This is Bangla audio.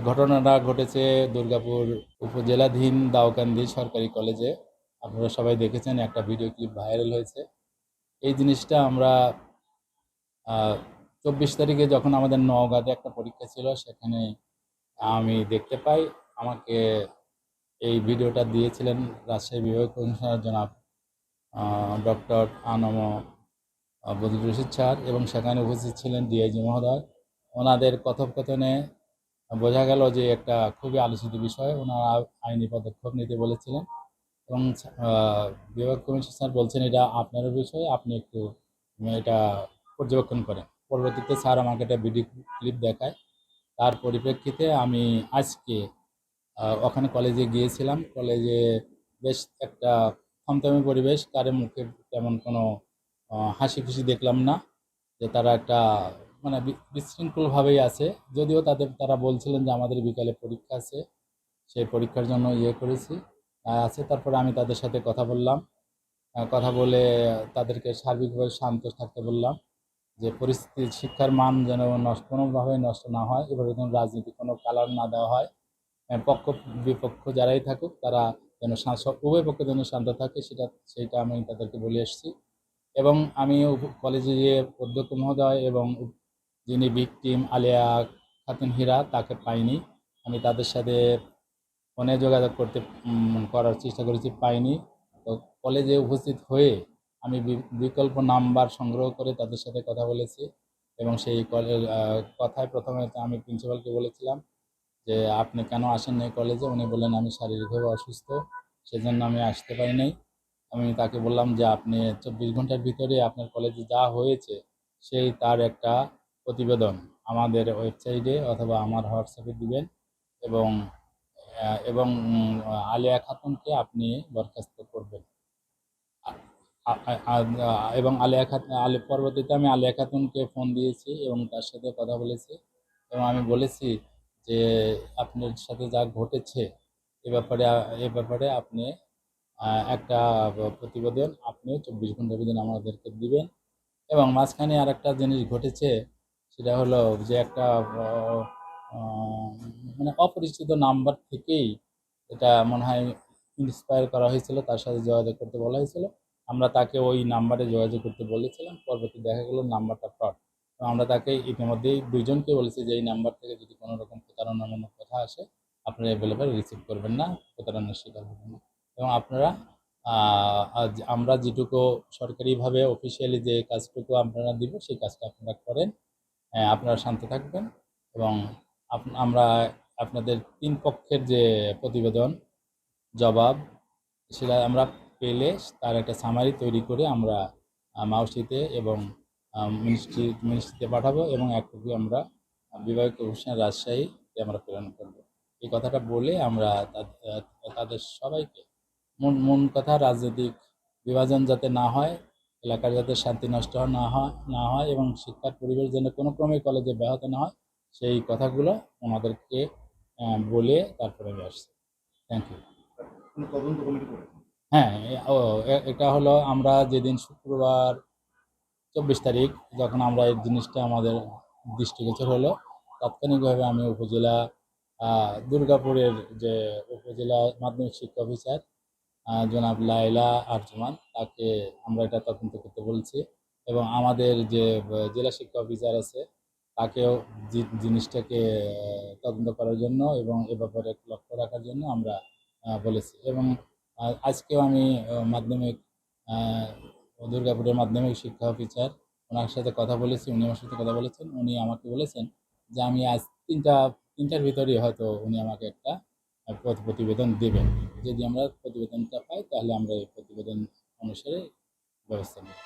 ঘটনাটা ঘটেছে দুর্গাপুর উপজেলাধীন দাউকান্দি সরকারি কলেজে। আপনারা সবাই দেখেছেন, একটা ভিডিও ক্লিপ ভাইরাল হয়েছে। এই জিনিসটা আমরা 24 তারিখে যখন আমাদের নওগাঁতে একটা পরীক্ষা ছিল, সেখানে আমি দেখতে পাই। আমাকে এই ভিডিওটা দিয়েছিলেন রাজশাহী বিভাগীয় কমিশনার জনাব ডক্টর আনম বদরুল রশিদ স্যার, এবং সেখানে উপস্থিত ছিলেন ডিআইজি মহোদয়। ওনাদের কথোপকথনে বোঝা গেল যে একটা খুবই আলোচিত বিষয়, ওনারা আইনি পদক্ষেপ নিতে বলেছিলেন। এবং বিভাগ কমিশনার স্যার বলছেন, এটা আপনার বিষয়, আপনি একটু এটা পর্যবেক্ষণ করেন। পরবর্তীতে স্যার আমাকে একটা ভিডিও ক্লিপ দেখায়। তার পরিপ্রেক্ষিতে আমি আজকে ওখানে কলেজে গিয়েছিলাম। কলেজে বেশ একটা থমথমে পরিবেশ, কারো মুখে তেমন কোনো হাসি খুশি দেখলাম না, যে তারা একটা মানে বিশৃঙ্খলভাবেই আছে। যদিও তারা বলছিলেন যে আমাদের বিকালে পরীক্ষা আছে, সেই পরীক্ষার জন্য করেছি আছে। তারপরে আমি তাদের সাথে কথা বললাম। কথা বলে তাদেরকে সার্বিকভাবে শান্ত থাকতে বললাম, যে পরিস্থিতি শিক্ষার মান যেন কোনোভাবে নষ্ট না হয়, এভাবে যেন রাজনীতি কোনো কালার না দেওয়া হয়। পক্ষ বিপক্ষ যারাই থাকুক, তারা যেন উভয় পক্ষ যেন শান্ত থাকে, সেইটা আমি তাদেরকে বলে এসেছি। এবং আমি কলেজে যে অধ্যক্ষ মহোদয় এবং যিনি ভিকটিম আলিয়া খাতুন হীরা, তাকে পাইনি। আমি তাদের সাথে ফোনে যোগাযোগ করার চেষ্টা করেছি, পাইনি। তো কলেজে উপস্থিত হয়ে আমি বিকল্প নাম্বার সংগ্রহ করে তাদের সাথে কথা বলেছি। এবং সেই কথায় প্রথমে আমি প্রিন্সিপালকে বলেছিলাম যে আপনি কেন আসেন নাই কলেজে। উনি বললেন আমি শারীরিকভাবে অসুস্থ, সেজন্য আমি আসতে পারি নাই। আমি তাকে বললাম যে আপনি 24 ঘন্টার ভিতরে আপনার কলেজে যা হয়েছে তার একটা প্রতিবেদন আমাদের ওয়েবসাইটে অথবা আমার হোয়াটসঅ্যাপে দিবেন। এবং আলিয়া খাতুনকে আপনি বরখাস্ত করবেন। এবং আলিয়া খাতুন পরবর্তীতে আমি আলিয়া খাতুনকে ফোন দিয়েছি এবং তার সাথে কথা বলেছি। এবং আমি বলেছি যে আপনার সাথে যা ঘটেছে এ ব্যাপারে আপনি একটা প্রতিবেদন আপনিও 24 ঘন্টার ভিতরে আমাদেরকে দিবেন। এবং মাঝখানে আর একটা জিনিস ঘটেছে, সেটা হলো যে একটা মানে অপরিচিত নাম্বার থেকেই এটা মনে হয় ইন্সপায়ার করা হয়েছিল, তার সাথে যোগাযোগ করতে বলা হয়েছিল। আমরা তাকে ওই নাম্বারে যোগাযোগ করতে বলেছিলাম, পরবর্তী দেখা গেল নাম্বারটা ফ্রড। তো আমরা তাকে ইতিমধ্যেই দুইজনকে বলেছি যে এই নাম্বার থেকে যদি কোনো রকম প্রতারণামূলক কথা আসে, আপনারা অ্যাভেলেবেল রিসিভ করবেন না, প্রতারণার শিকার হবেন না। এবং আপনারা আমরা যেটুকু সরকারিভাবে অফিসিয়ালি যে কাজটুকু আপনারা দিব, সেই কাজটা আপনারা করেন। আপনারা শান্ত থাকবেন। এবং আমরা আপনাদের 3 পক্ষের যে প্রতিবেদন জবাব, সেটা আমরা পেলে তার একটা সামারি তৈরি করে আমরা মাউসিতে এবং মিনিস্ট্রিতে পাঠাবো, এবং এক কপি আমরা বিভাগীয় কমিশনার রাজশাহীতে আমরা প্রেরণ করব। এই কথাটা বলে আমরা তাদের সবাইকে মূল কথা, রাজনৈতিক বিভাজন যাতে না হয়, এলাকার যাতে শান্তি নষ্ট না হয় এবং শিক্ষার পরিবেশ যেন কোনো ক্রমে কলেজে ব্যাহত না হয়, সেই কথাগুলো ওনাদেরকে বলে তারপরে আমি আসছি। Thank you. হ্যাঁ, এটা হলো আমরা যেদিন শুক্রবার 24 তারিখ যখন আমরা এই জিনিসটা আমাদের দৃষ্টিগোচর হলো, তাৎক্ষণিকভাবে আমি উপজেলা দুর্গাপুরের যে উপজেলা মাধ্যমিক শিক্ষা অফিসার জনাব লায়লা আরজমান, তাকে আমরা এটা তদন্ত করতে বলছি। এবং আমাদের যে জেলা শিক্ষা অফিসার আছে, তাকেও জিনিসটাকে তদন্ত করার জন্য এবং এ ব্যাপারে লক্ষ্য রাখার জন্য আমরা বলেছি। এবং আজকেও আমি মাধ্যমিক দুর্গাপুরের মাধ্যমিক শিক্ষা অফিসার, ওনার সাথে কথা বলেছি, উনি আমার সাথে কথা বলেছেন। উনি আমাকে বলেছেন যে আমি আজ তিনটার ভিতরেই হয়তো উনি আমাকে একটা প্রতিবেদন দেবেন। যদি আমরা প্রতিবেদনটা পাই, তাহলে আমরা এই প্রতিবেদন অনুসারে ব্যবস্থা নেব।